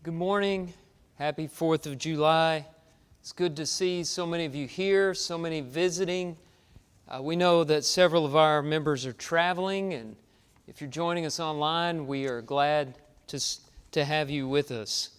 Good morning. Happy 4th of July. It's good to see so many of you here, so many visiting. We know that several of our members are traveling, and if you're joining us online, we are glad to have you with us.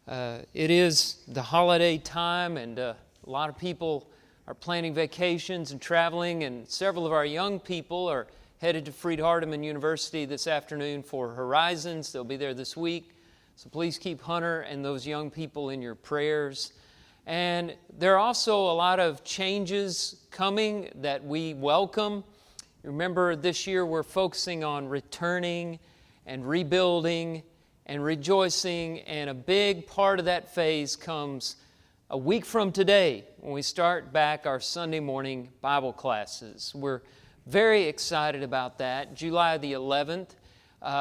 It is the holiday time, and a lot of people are planning vacations and traveling, and several of our young people are headed to Freed-Hardeman University this afternoon for Horizons. They'll be there this week. So please keep Hunter and those young people in your prayers. And there are also a lot of changes coming that we welcome. Remember, this year we're focusing on returning and rebuilding and rejoicing, and a big part of that phase comes a week from today when we start back our Sunday morning Bible classes. We're very excited about that, July the 11th.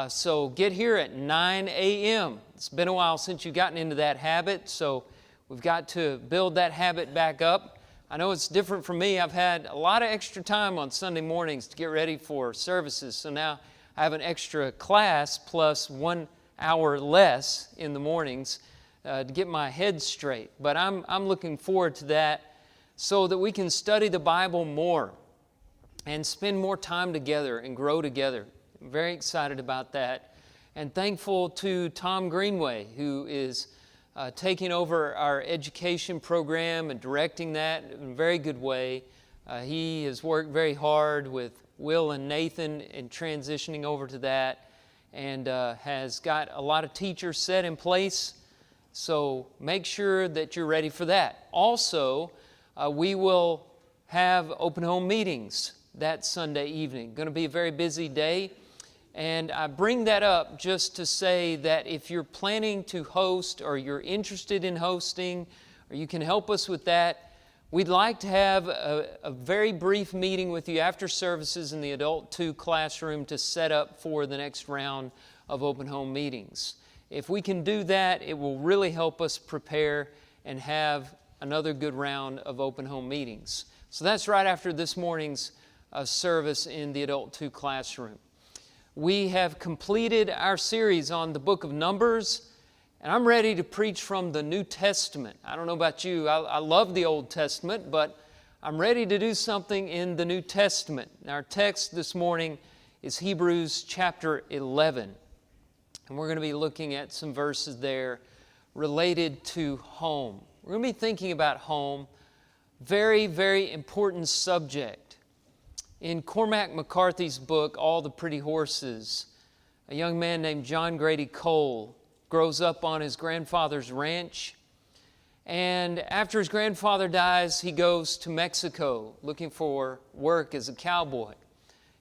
So get here at 9 a.m. It's been a while since you've gotten into that habit, so we've got to build that habit back up. I know it's different for me. I've had a lot of extra time on Sunday mornings to get ready for services, so now I have an extra class plus 1 hour less in the mornings to get my head straight. But I'm looking forward to that so that we can study the Bible more and spend more time together and grow together. I'm very excited about that, and thankful to Tom Greenway, who is taking over our education program and directing that in a very good way. He has worked very hard with Will and Nathan in transitioning over to that, and has got a lot of teachers set in place, so make sure that you're ready for that. Also, we will have open home meetings that Sunday evening. Going to be a very busy day. And I bring that up just to say that if you're planning to host, or you're interested in hosting, or you can help us with that, we'd like to have a very brief meeting with you after services in the Adult 2 classroom to set up for the next round of open home meetings. If we can do that, it will really help us prepare and have another good round of open home meetings. So that's right after this morning's service in the Adult 2 classroom. We have completed our series on the book of Numbers, and I'm ready to preach from the New Testament. I don't know about you, I love the Old Testament, but I'm ready to do something in the New Testament. Our text this morning is Hebrews chapter 11, and we're going to be looking at some verses there related to home. We're going to be thinking about home, very, very important subject. In Cormac McCarthy's book, All the Pretty Horses, a young man named John Grady Cole grows up on his grandfather's ranch. And after his grandfather dies, he goes to Mexico looking for work as a cowboy.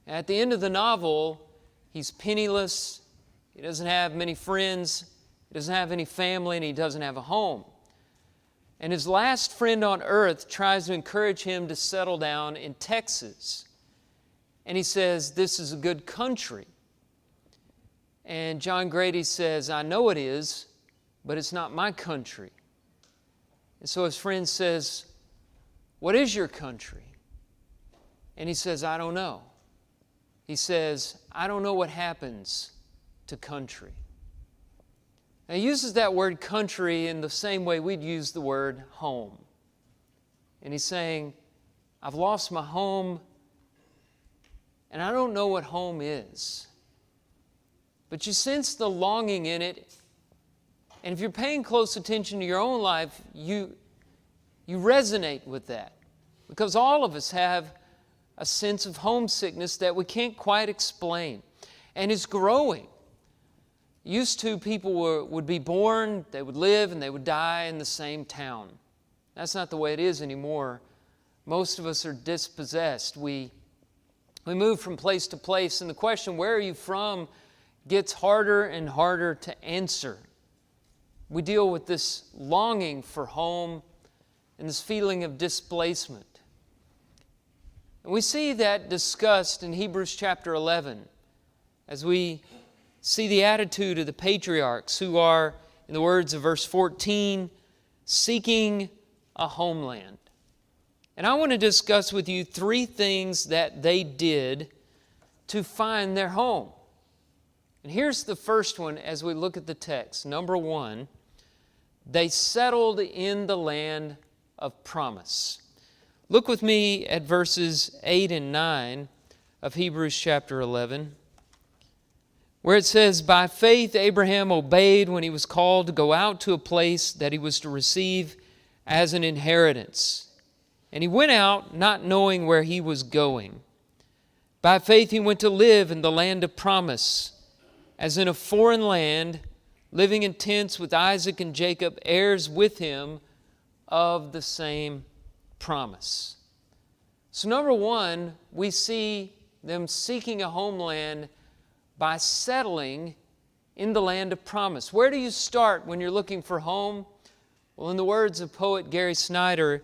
And at the end of the novel, he's penniless, he doesn't have many friends, he doesn't have any family, and he doesn't have a home. And his last friend on earth tries to encourage him to settle down in Texas. And he says, "This is a good country." And John Grady says, "I know it is, but it's not my country." And so his friend says, "What is your country?" And he says, "I don't know." He says, "I don't know what happens to country." Now, he uses that word country in the same way we'd use the word home. And he's saying, "I've lost my home, and I don't know what home is." But you sense the longing in it. And if you're paying close attention to your own life, you resonate with that. Because all of us have a sense of homesickness that we can't quite explain. And it's growing. Used to, people would be born, they would live, and they would die in the same town. That's not the way it is anymore. Most of us are dispossessed. We move from place to place, and the question, "Where are you from?" gets harder and harder to answer. We deal with this longing for home and this feeling of displacement. And we see that discussed in Hebrews chapter 11 as we see the attitude of the patriarchs who are, in the words of verse 14, seeking a homeland. And I want to discuss with you 3 things that they did to find their home. And here's the first one as we look at the text. Number one, they settled in the land of promise. Look with me at verses 8 and 9 of Hebrews chapter 11, where it says, "By faith Abraham obeyed when he was called to go out to a place that he was to receive as an inheritance. And he went out not knowing where he was going. By faith he went to live in the land of promise, as in a foreign land, living in tents with Isaac and Jacob, heirs with him of the same promise." So number one, we see them seeking a homeland by settling in the land of promise. Where do you start when you're looking for home? Well, in the words of poet Gary Snyder,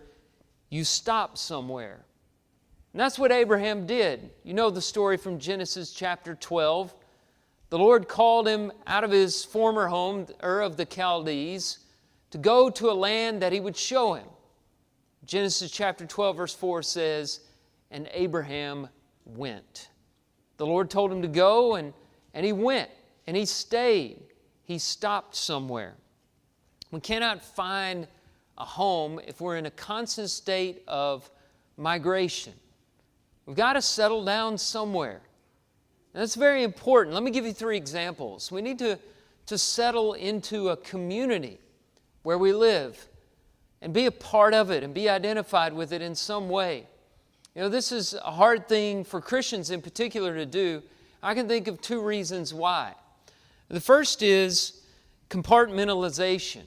you stop somewhere. And that's what Abraham did. You know the story from Genesis chapter 12. The Lord called him out of his former home, Ur of the Chaldees, to go to a land that he would show him. Genesis chapter 12 verse 4 says, "And Abraham went." The Lord told him to go, and he went, and he stayed. He stopped somewhere. We cannot find a home if we're in a constant state of migration. We've got to settle down somewhere. And that's very important. Let me give you 3 examples. We need to settle into a community where we live and be a part of it and be identified with it in some way. You know, this is a hard thing for Christians in particular to do. I can think of 2 reasons why. The first is compartmentalization.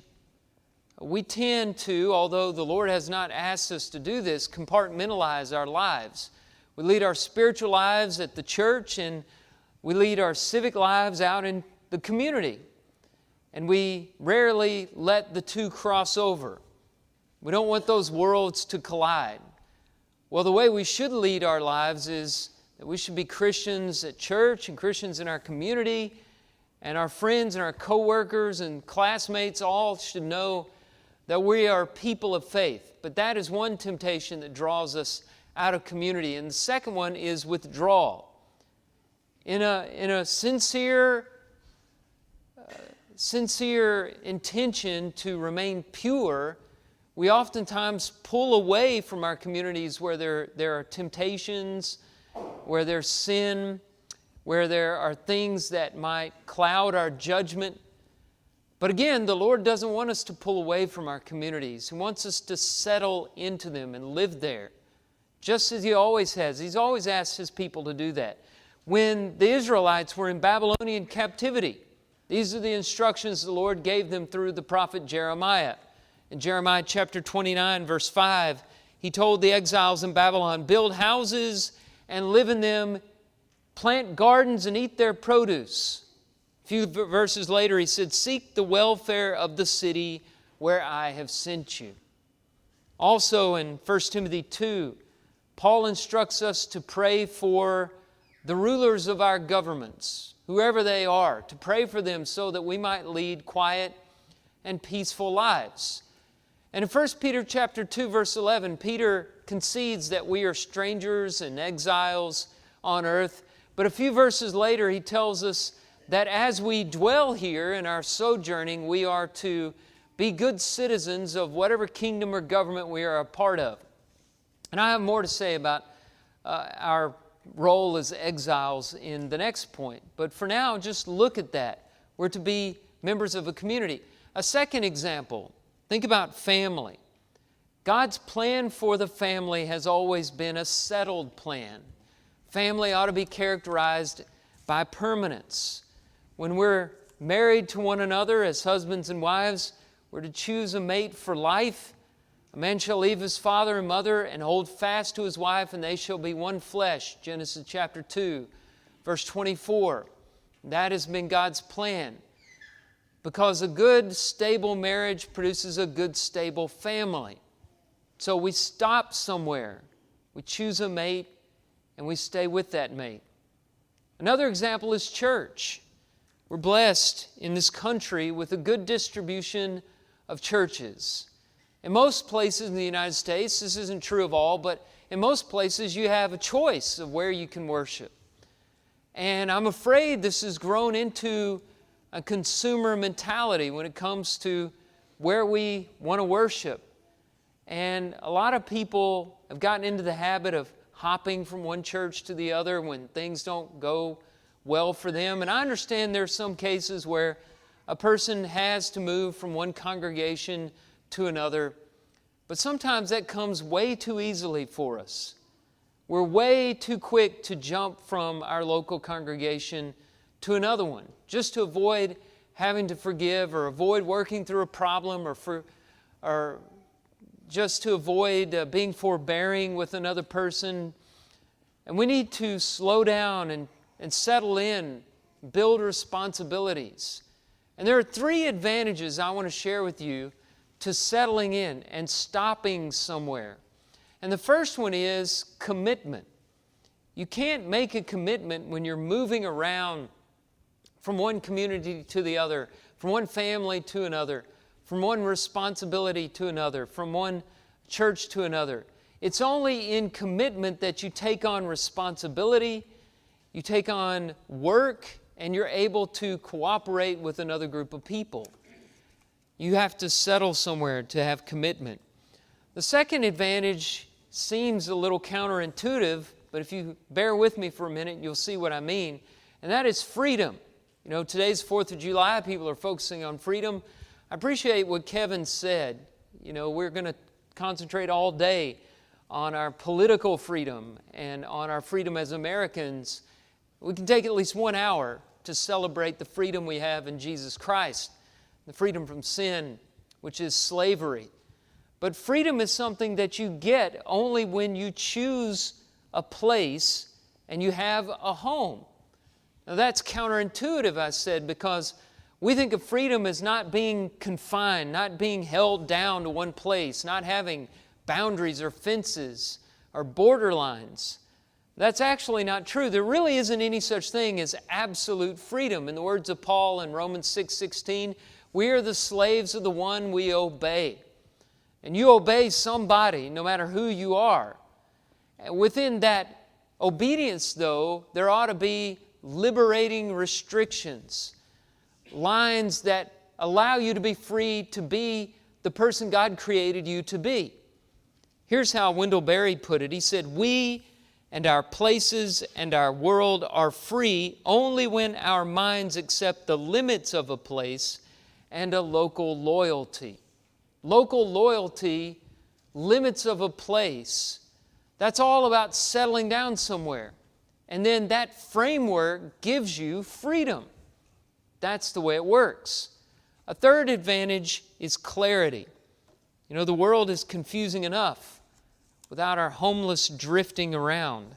We tend to, although the Lord has not asked us to do this, compartmentalize our lives. We lead our spiritual lives at the church, and we lead our civic lives out in the community. And we rarely let the 2 cross over. We don't want those worlds to collide. Well, the way we should lead our lives is that we should be Christians at church and Christians in our community, and our friends and our co-workers and classmates all should know that we are people of faith. But that is one temptation that draws us out of community. And the second one is withdrawal. In a sincere intention to remain pure, we oftentimes pull away from our communities where there are temptations, where there's sin, where there are things that might cloud our judgment. But again, the Lord doesn't want us to pull away from our communities. He wants us to settle into them and live there, just as He always has. He's always asked His people to do that. When the Israelites were in Babylonian captivity, these are the instructions the Lord gave them through the prophet Jeremiah. In Jeremiah chapter 29, verse 5, He told the exiles in Babylon, "Build houses and live in them, plant gardens and eat their produce." A few verses later, He said, "Seek the welfare of the city where I have sent you." Also in 1 Timothy 2, Paul instructs us to pray for the rulers of our governments, whoever they are, to pray for them so that we might lead quiet and peaceful lives. And in 1 Peter chapter 2, verse 11, Peter concedes that we are strangers and exiles on earth. But a few verses later, he tells us that as we dwell here in our sojourning, we are to be good citizens of whatever kingdom or government we are a part of. And I have more to say about our role as exiles in the next point. But for now, just look at that. We're to be members of a community. A second example, think about family. God's plan for the family has always been a settled plan. Family ought to be characterized by permanence. When we're married to one another as husbands and wives, we're to choose a mate for life. A man shall leave his father and mother and hold fast to his wife, and they shall be one flesh. Genesis chapter 2, verse 24. That has been God's plan. Because a good, stable marriage produces a good, stable family. So we stop somewhere. We choose a mate, and we stay with that mate. Another example is church. We're blessed in this country with a good distribution of churches. In most places in the United States, this isn't true of all, but in most places you have a choice of where you can worship. And I'm afraid this has grown into a consumer mentality when it comes to where we want to worship. And a lot of people have gotten into the habit of hopping from one church to the other when things don't go well for them. And I understand there are some cases where a person has to move from one congregation to another, but sometimes that comes way too easily for us. We're way too quick to jump from our local congregation to another one, just to avoid having to forgive or avoid working through a problem or just to avoid being forbearing with another person. And we need to slow down and settle in, build responsibilities. And there are 3 advantages I want to share with you to settling in and stopping somewhere. And the first one is commitment. You can't make a commitment when you're moving around from one community to the other, from one family to another, from one responsibility to another, from one church to another. It's only in commitment that you take on responsibility, you take on work, and you're able to cooperate with another group of people. You have to settle somewhere to have commitment. The second advantage seems a little counterintuitive, but if you bear with me for a minute, you'll see what I mean, and that is freedom. You know, today's 4th of July, people are focusing on freedom. I appreciate what Kevin said. You know, we're going to concentrate all day on our political freedom and on our freedom as Americans. We can take at least 1 hour to celebrate the freedom we have in Jesus Christ, the freedom from sin, which is slavery. But freedom is something that you get only when you choose a place and you have a home. Now that's counterintuitive, I said, because we think of freedom as not being confined, not being held down to one place, not having boundaries or fences or borderlines. That's actually not true. There really isn't any such thing as absolute freedom. In the words of Paul in Romans 6:16, we are the slaves of the one we obey. And you obey somebody, no matter who you are. And within that obedience, though, there ought to be liberating restrictions, lines that allow you to be free to be the person God created you to be. Here's how Wendell Berry put it. He said, "We and our places and our world are free only when our minds accept the limits of a place and a local loyalty." Local loyalty, limits of a place, that's all about settling down somewhere. And then that framework gives you freedom. That's the way it works. A third advantage is clarity. You know, the world is confusing enough without our homeless drifting around.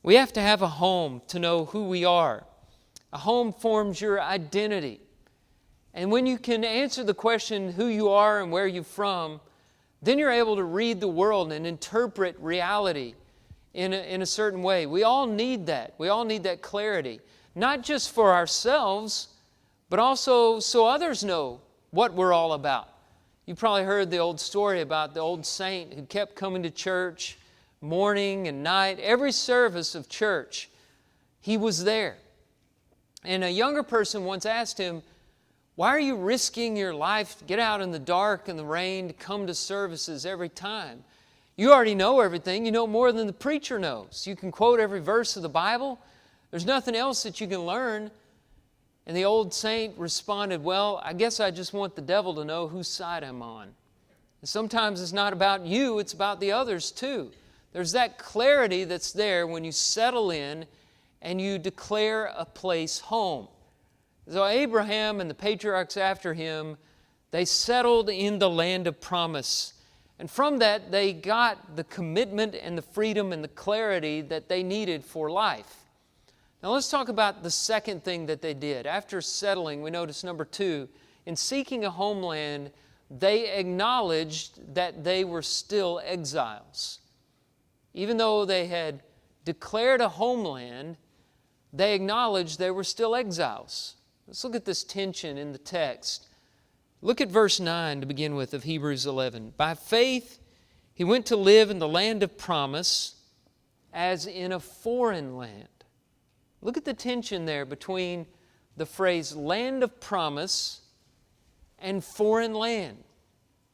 We have to have a home to know who we are. A home forms your identity. And when you can answer the question who you are and where you're from, then you're able to read the world and interpret reality in a certain way. We all need that. We all need that clarity. Not just for ourselves, but also so others know what we're all about. You probably heard the old story about the old saint who kept coming to church morning and night. Every service of church, he was there. And a younger person once asked him, "Why are you risking your life to get out in the dark and the rain to come to services every time? You already know everything. You know more than the preacher knows. You can quote every verse of the Bible. There's nothing else that you can learn." And the old saint responded, "Well, I guess I just want the devil to know whose side I'm on." And sometimes it's not about you, it's about the others too. There's that clarity that's there when you settle in and you declare a place home. So Abraham and the patriarchs after him, they settled in the land of promise. And from that, they got the commitment and the freedom and the clarity that they needed for life. Now let's talk about the second thing that they did. After settling, we notice number 2, in seeking a homeland, they acknowledged that they were still exiles. Even though they had declared a homeland, they acknowledged they were still exiles. Let's look at this tension in the text. Look at verse 9 to begin with of Hebrews 11. "By faith, he went to live in the land of promise as in a foreign land." Look at the tension there between the phrase land of promise and foreign land.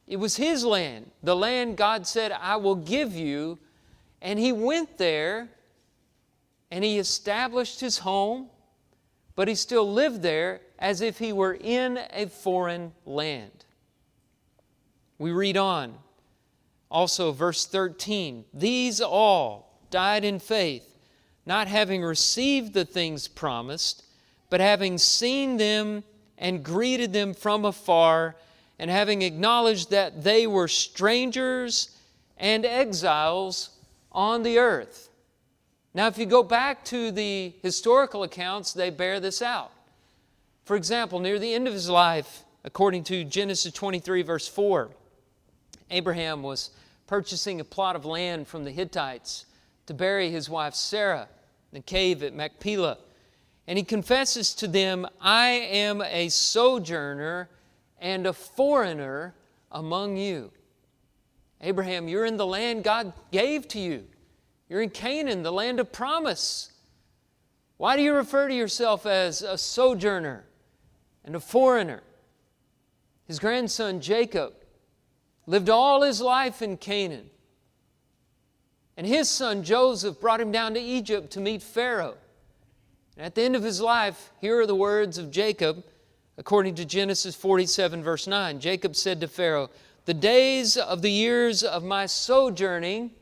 It was his land, the land God said, I will give you. And he went there and he established his home, but he still lived there as if he were in a foreign land. We read on, also verse 13, these all died in faith, not having received the things promised, but having seen them and greeted them from afar, and having acknowledged that they were strangers and exiles on the earth. Now, if you go back to the historical accounts, they bear this out. For example, near the end of his life, according to Genesis 23, verse 4, Abraham was purchasing a plot of land from the Hittites to bury his wife Sarah in the cave at Machpelah. And he confesses to them, I am a sojourner and a foreigner among you. Abraham, you're in the land God gave to you. You're in Canaan, the land of promise. Why do you refer to yourself as a sojourner and a foreigner? His grandson Jacob lived all his life in Canaan. And his son Joseph brought him down to Egypt to meet Pharaoh. And at the end of his life, here are the words of Jacob, according to Genesis 47, verse 9. Jacob said to Pharaoh, the days of the years of my sojourning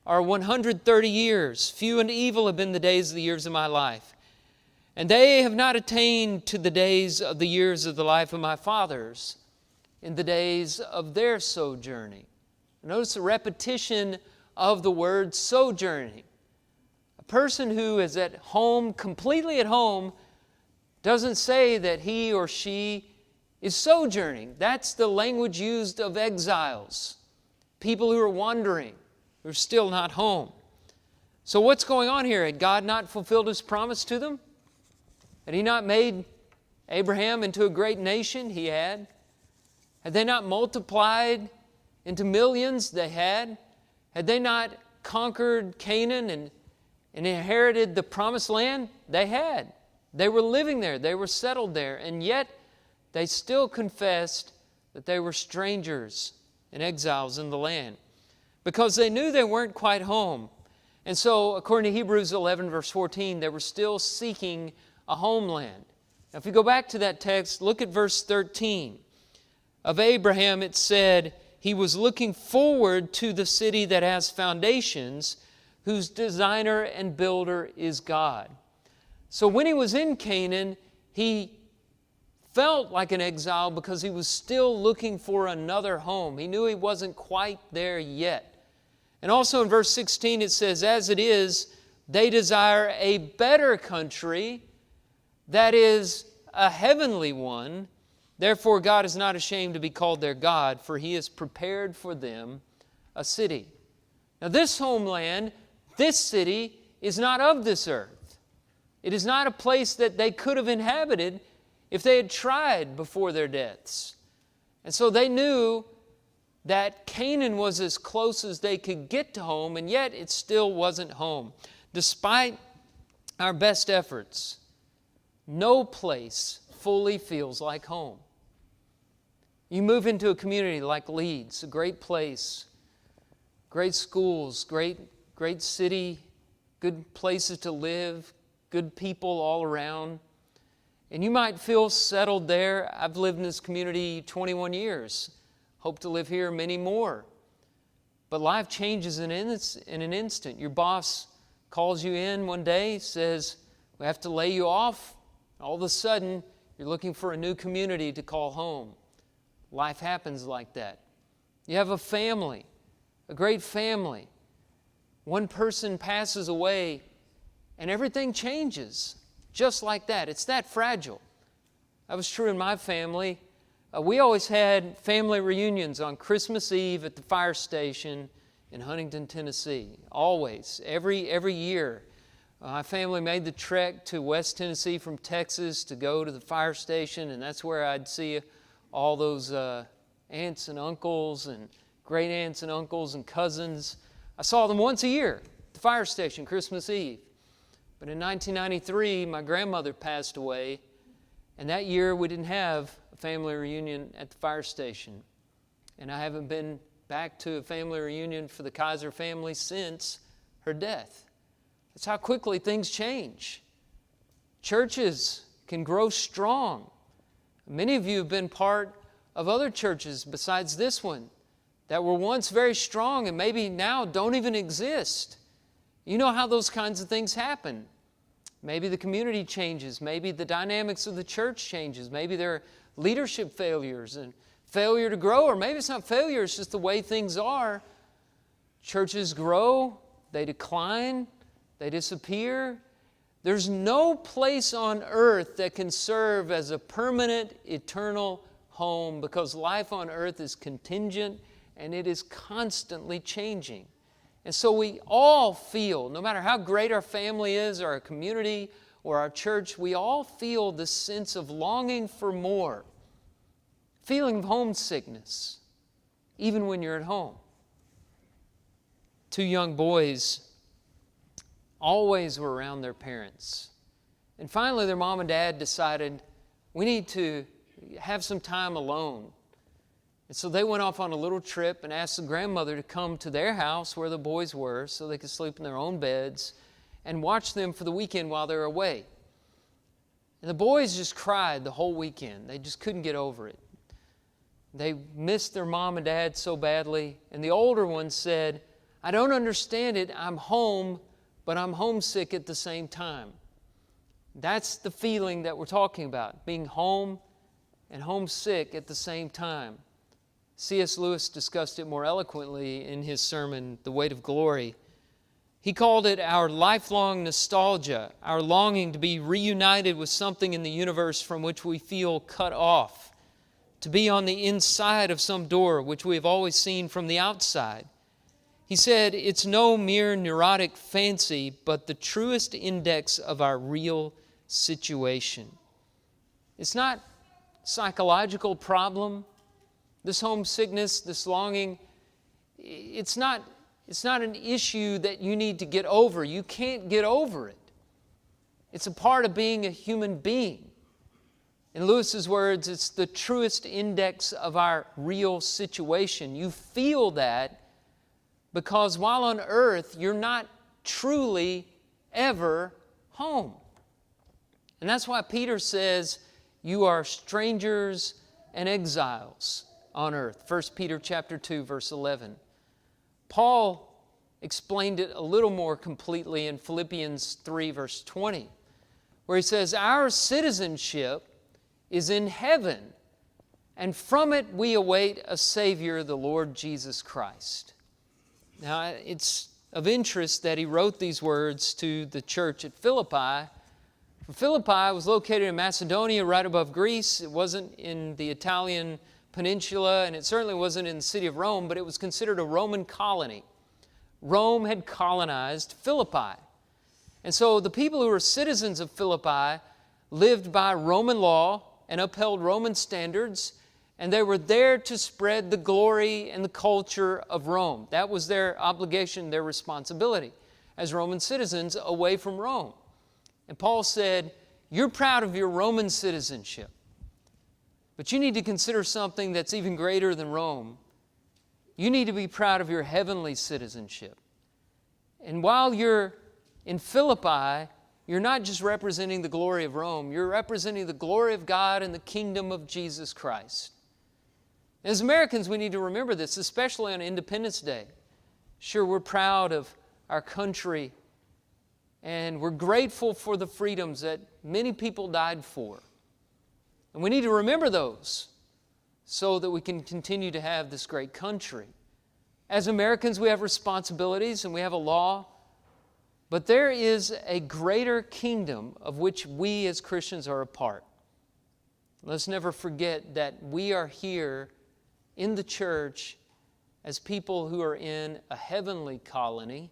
are 130 years. Few and evil have been the days of the years of my life. And they have not attained to the days of the years of the life of my fathers in the days of their sojourning. Notice the repetition of the word sojourning. A person who is at home, completely at home, doesn't say that he or she is sojourning. That's the language used of exiles, people who are wandering, who are still not home. So what's going on here? Had God not fulfilled His promise to them? Had He not made Abraham into a great nation? He had. Had they not multiplied into millions? They had. Had they not conquered Canaan and inherited the promised land? They had. They were living there. They were settled there. And yet they still confessed that they were strangers and exiles in the land because they knew they weren't quite home. And so, according to Hebrews 11, verse 14, they were still seeking a homeland. Now, if you go back to that text, look at verse 13. Of Abraham, it said, he was looking forward to the city that has foundations, whose designer and builder is God. So when he was in Canaan, he felt like an exile because he was still looking for another home. He knew he wasn't quite there yet. And also in verse 16 it says, as it is, they desire a better country, that is a heavenly one. Therefore God is not ashamed to be called their God, for He has prepared for them a city. Now this homeland, this city, is not of this earth. It is not a place that they could have inhabited if they had tried before their deaths. And so they knew that Canaan was as close as they could get to home, and yet it still wasn't home. Despite our best efforts, no place fully feels like home. You move into a community like Leeds, a great place, great schools, great city, good places to live, good people all around. And you might feel settled there. I've lived in this community 21 years. Hope to live here many more. But life changes in an instant. Your boss calls you in one day, says, we have to lay you off. All of a sudden, you're looking for a new community to call home. Life happens like that. You have a family, a great family. One person passes away, and everything changes just like that. It's that fragile. That was true in my family. We always had family reunions on Christmas Eve at the fire station in Huntington, Tennessee. Always, every year. My family made the trek to West Tennessee from Texas to go to the fire station, and that's where I'd see all those aunts and uncles and great aunts and uncles and cousins. I saw them once a year at the fire station, Christmas Eve. But But in 1993, my grandmother passed away, and that year we didn't have a family reunion at the fire station. And I haven't been back to a family reunion for the Kizer family since her death. That's how quickly things change. Churches can grow strong. Many of you have been part of other churches besides this one that were once very strong and maybe now don't even exist. You know how those kinds of things happen. Maybe the community changes. Maybe the dynamics of the church changes. Maybe there are leadership failures and failure to grow, or maybe it's not failure, it's just the way things are. Churches grow, they decline, they disappear. There's no place on earth that can serve as a permanent, eternal home because life on earth is contingent and it is constantly changing. And so we all feel, no matter how great our family is, or our community, or our church, we all feel this sense of longing for more, feeling of homesickness, even when you're at home. Two young boys always were around their parents. And finally, their mom and dad decided, we need to have some time alone. And so they went off on a little trip and asked the grandmother to come to their house where the boys were so they could sleep in their own beds and watch them for the weekend while they were away. And the boys just cried the whole weekend. They just couldn't get over it. They missed their mom and dad so badly. And the older one said, I don't understand it. I'm home, but I'm homesick at the same time. That's the feeling that we're talking about, being home and homesick at the same time. C.S. Lewis discussed it more eloquently in his sermon, The Weight of Glory. He called it our lifelong nostalgia, our longing to be reunited with something in the universe from which we feel cut off, to be on the inside of some door which we have always seen from the outside. He said, it's no mere neurotic fancy, but the truest index of our real situation. It's not a psychological problem. This homesickness, this longing, it's not an issue that you need to get over. You can't get over it. It's a part of being a human being. In Lewis's words, it's the truest index of our real situation. You feel that because while on earth, you're not truly ever home. And that's why Peter says, you are strangers and exiles on earth. 1 Peter chapter 2, verse 11. Paul explained it a little more completely in Philippians 3, verse 20, where he says, our citizenship is in heaven, and from it we await a Savior, the Lord Jesus Christ. Now, it's of interest that he wrote these words to the church at Philippi. Philippi was located in Macedonia, right above Greece. It wasn't in the Italian peninsula, and it certainly wasn't in the city of Rome, but it was considered a Roman colony. Rome had colonized Philippi. And so the people who were citizens of Philippi lived by Roman law and upheld Roman standards, and they were there to spread the glory and the culture of Rome. That was their obligation, their responsibility as Roman citizens away from Rome. And Paul said, you're proud of your Roman citizenship, but you need to consider something that's even greater than Rome. You need to be proud of your heavenly citizenship. And while you're in Philippi, you're not just representing the glory of Rome, you're representing the glory of God and the kingdom of Jesus Christ. As Americans, we need to remember this, especially on Independence Day. Sure, we're proud of our country, and we're grateful for the freedoms that many people died for. And we need to remember those so that we can continue to have this great country. As Americans, we have responsibilities and we have a law, but there is a greater kingdom of which we as Christians are a part. Let's never forget that we are here in the church as people who are in a heavenly colony,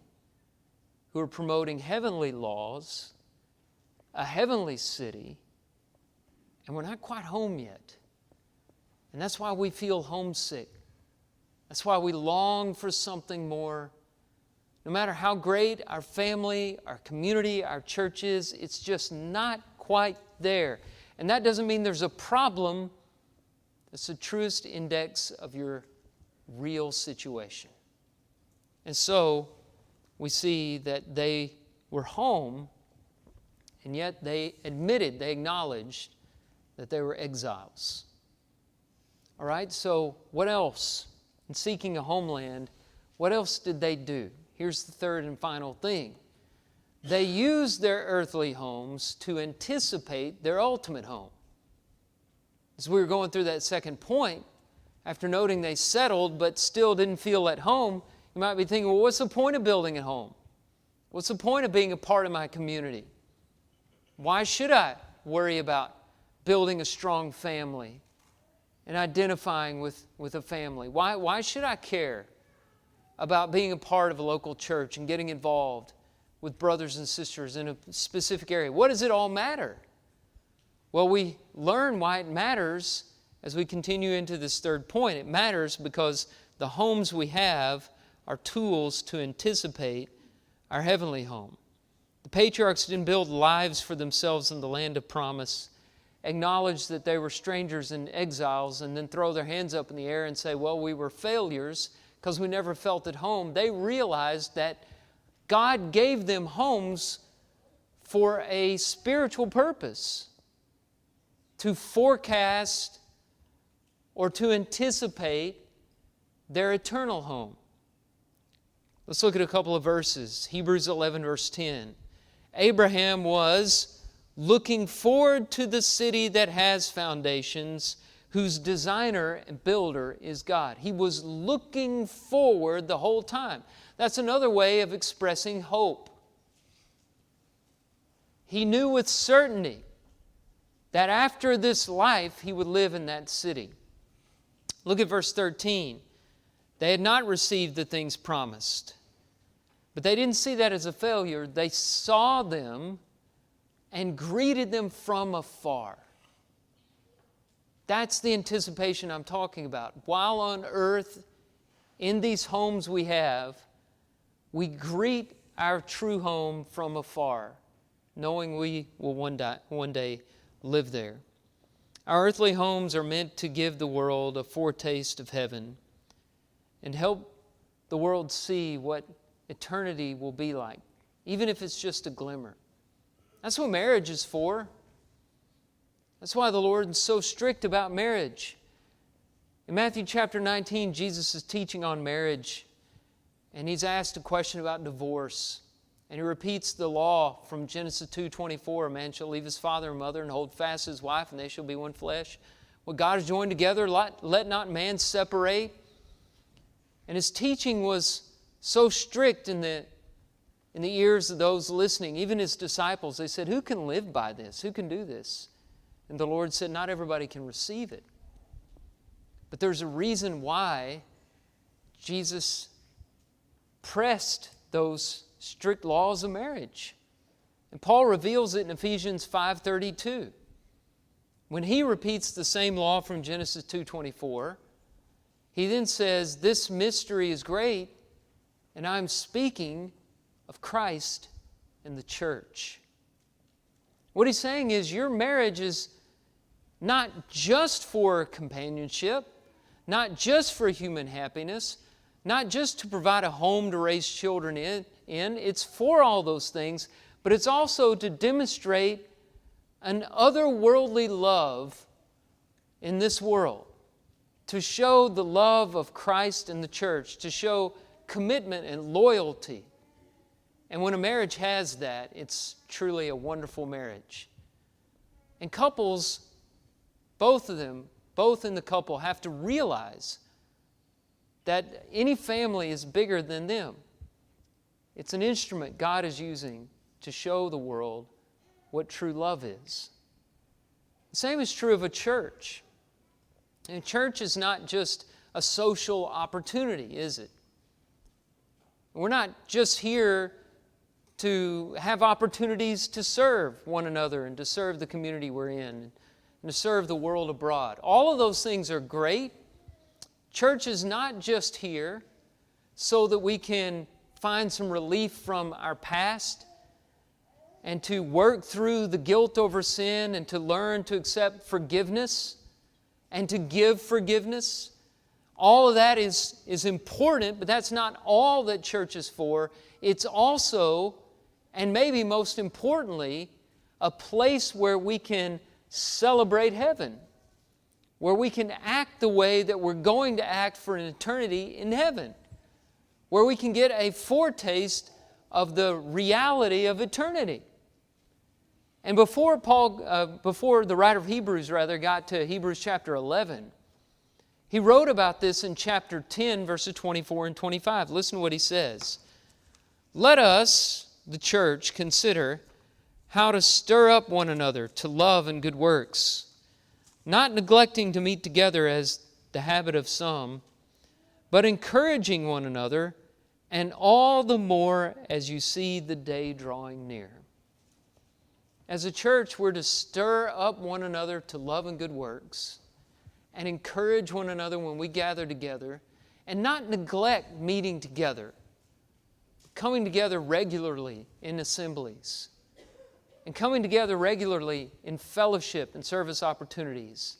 who are promoting heavenly laws, a heavenly city, and we're not quite home yet. And that's why we feel homesick. That's why we long for something more. No matter how great our family, our community, our church is, it's just not quite there. And that doesn't mean there's a problem. It's the truest index of your real situation. And so we see that they were home, and yet they acknowledged that they were exiles. All right, so what else? In seeking a homeland, what else did they do? Here's the third and final thing. They used their earthly homes to anticipate their ultimate home. As we were going through that second point, after noting they settled but still didn't feel at home, you might be thinking, well, what's the point of building a home? What's the point of being a part of my community? Why should I worry about building a strong family and identifying with a family? Why should I care about being a part of a local church and getting involved with brothers and sisters in a specific area? What does it all matter? Well, we learn why it matters as we continue into this third point. It matters because the homes we have are tools to anticipate our heavenly home. The patriarchs didn't build lives for themselves in the land of promise, acknowledge that they were strangers and exiles, and then throw their hands up in the air and say, well, we were failures because we never felt at home. They realized that God gave them homes for a spiritual purpose, to forecast or to anticipate their eternal home. Let's look at a couple of verses. Hebrews 11, verse 10. Abraham was looking forward to the city that has foundations, whose designer and builder is God. He was looking forward the whole time. That's another way of expressing hope. He knew with certainty that after this life he would live in that city. Look at verse 13. They had not received the things promised, but they didn't see that as a failure. They saw them and greeted them from afar. That's the anticipation I'm talking about. While on earth, in these homes we have, we greet our true home from afar, knowing we will one day live there. Our earthly homes are meant to give the world a foretaste of heaven and help the world see what eternity will be like, even if it's just a glimmer. That's what marriage is for. That's why the Lord is so strict about marriage. In Matthew chapter 19, Jesus is teaching on marriage, and He's asked a question about divorce. And He repeats the law from Genesis 2:24, a man shall leave his father and mother and hold fast his wife, and they shall be one flesh. What God has joined together, let not man separate. And His teaching was so strict in the ears of those listening, even His disciples. They said, who can live by this? Who can do this? And the Lord said, not everybody can receive it. But there's a reason why Jesus pressed those strict laws of marriage. And Paul reveals it in Ephesians 5:32. When he repeats the same law from Genesis 2:24, he then says, this mystery is great, and I'm speaking of Christ and the church. What he's saying is your marriage is not just for companionship, not just for human happiness, not just to provide a home to raise children in. It's for all those things, but it's also to demonstrate an otherworldly love in this world, to show the love of Christ and the church, to show commitment and loyalty. And when a marriage has that, it's truly a wonderful marriage. And couples, both of them, both in the couple, have to realize that any family is bigger than them. It's an instrument God is using to show the world what true love is. The same is true of a church. And a church is not just a social opportunity, is it? We're not just here to have opportunities to serve one another and to serve the community we're in and to serve the world abroad. All of those things are great. Church is not just here so that we can find some relief from our past and to work through the guilt over sin and to learn to accept forgiveness and to give forgiveness. All of that is important, but that's not all that church is for. It's also, and maybe most importantly, a place where we can celebrate heaven, where we can act the way that we're going to act for an eternity in heaven, where we can get a foretaste of the reality of eternity. And before the writer of Hebrews got to Hebrews chapter 11, he wrote about this in chapter 10, verses 24 and 25. Listen to what he says. Let us, the church, consider how to stir up one another to love and good works, not neglecting to meet together as the habit of some, but encouraging one another, and all the more as you see the day drawing near. As a church, we're to stir up one another to love and good works, and encourage one another when we gather together, and not neglect meeting together, coming together regularly in assemblies, and coming together regularly in fellowship and service opportunities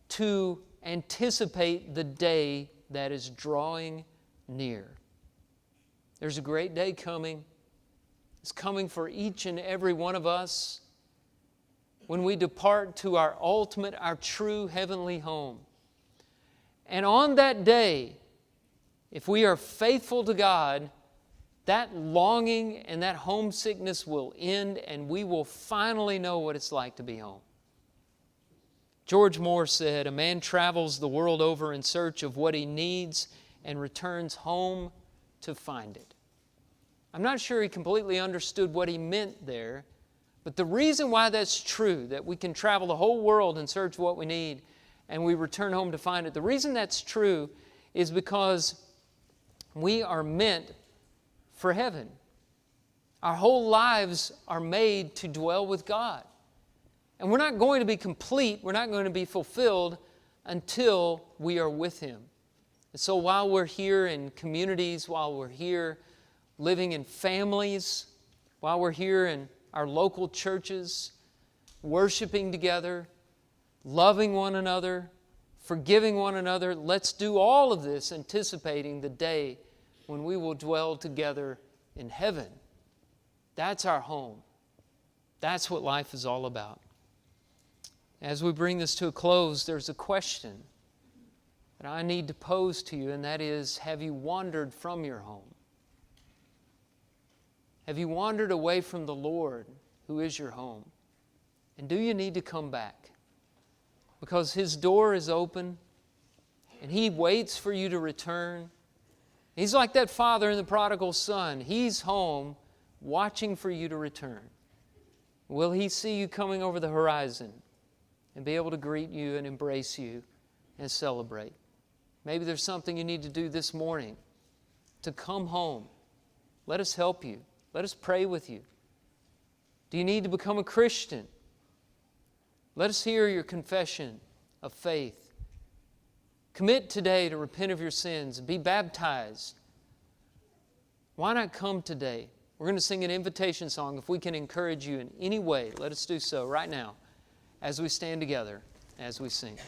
to anticipate the day that is drawing near. There's a great day coming. It's coming for each and every one of us when we depart to our ultimate, our true heavenly home. And on that day, if we are faithful to God, that longing and that homesickness will end, and we will finally know what it's like to be home. George Moore said, "A man travels the world over in search of what he needs and returns home to find it." I'm not sure he completely understood what he meant there, but the reason why that's true, that we can travel the whole world in search of what we need and we return home to find it, the reason that's true is because we are meant for heaven. Our whole lives are made to dwell with God. And we're not going to be complete, we're not going to be fulfilled until we are with Him. And so while we're here in communities, while we're here living in families, while we're here in our local churches, worshiping together, loving one another, forgiving one another, let's do all of this anticipating the day when we will dwell together in heaven. That's our home. That's what life is all about. As we bring this to a close, there's a question that I need to pose to you, and that is, have you wandered from your home? Have you wandered away from the Lord, who is your home? And do you need to come back? Because His door is open, and He waits for you to return. He's like that father in the prodigal son. He's home watching for you to return. Will He see you coming over the horizon and be able to greet you and embrace you and celebrate? Maybe there's something you need to do this morning to come home. Let us help you. Let us pray with you. Do you need to become a Christian? Let us hear your confession of faith. Commit today to repent of your sins and be baptized. Why not come today? We're going to sing an invitation song. If we can encourage you in any way, let us do so right now as we stand together, as we sing.